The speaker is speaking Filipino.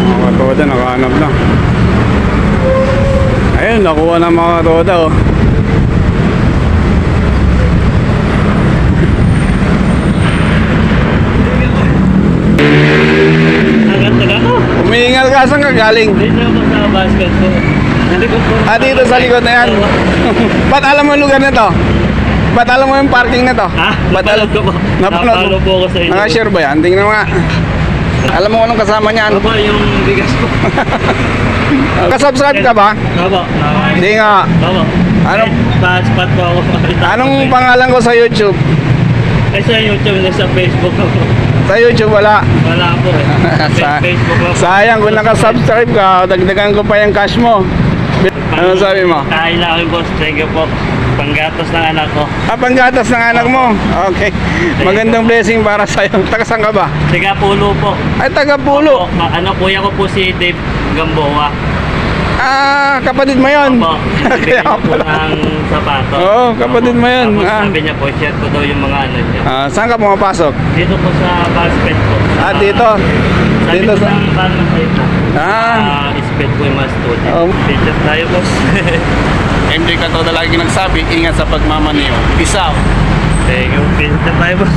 Mga katoda, nakahanap na. Ayun, nakuha ng mga katoda, oh. Tagal ako. Umiingal ka, saan ka galing? Dito ako sa basket ko. Nalikot ko. Ah, dito sa likod na yan. Ba't alam mo yung lugar na to? Ba't alam mo yung parking na to? Ah, Ba't alam? napanood ko po. Napanood Napalo po ako sa inyo. Naka-share ba yan? Tingnan mo nga. Alam mo kung anong kasama niyan? Ano ba yung bigas ko? Kasubscribe ka ba? Opo. Hindi nga. Opo. Anong- Pa-spot po ako. Anong pangalan ko sa YouTube? Eh sa YouTube, nasa Facebook ako. Sa YouTube wala. Wala po eh. Facebook ako. Sayang kung nakasubscribe ka, dagdagan ko pa yung cash mo. Ano sabi mo? Kain na ako, boss. Thank you po. Panggatos ng anak ko. Ah, panggatas ng anak mo. Okay. Magandang blessing para sa'yo. Taga saan ka ba? Siga Pulo po. Ay, taga Pulo. Opo, ano, kuya ko po si Dave Gamboa. Ah, kapatid mo yun. Opo. Kaya Bigyan ko po pala. ng sapatos. Oo, kapatid mo yun. Tapos Ah. sabi niya po, share ko daw yung mga ano niya. Ah, saan ka pumapasok? Dito po sa basket po. Ah, dito. Sabi Dito ko sa... ng Batman sa'yo po. Ah. Speed po yung mga student. Oh. Picture tayo, boss. MJ Katoda lagi nagsabi, ingat sa pagmamaniho. Peace out. Thank you. Picture tayo, boss.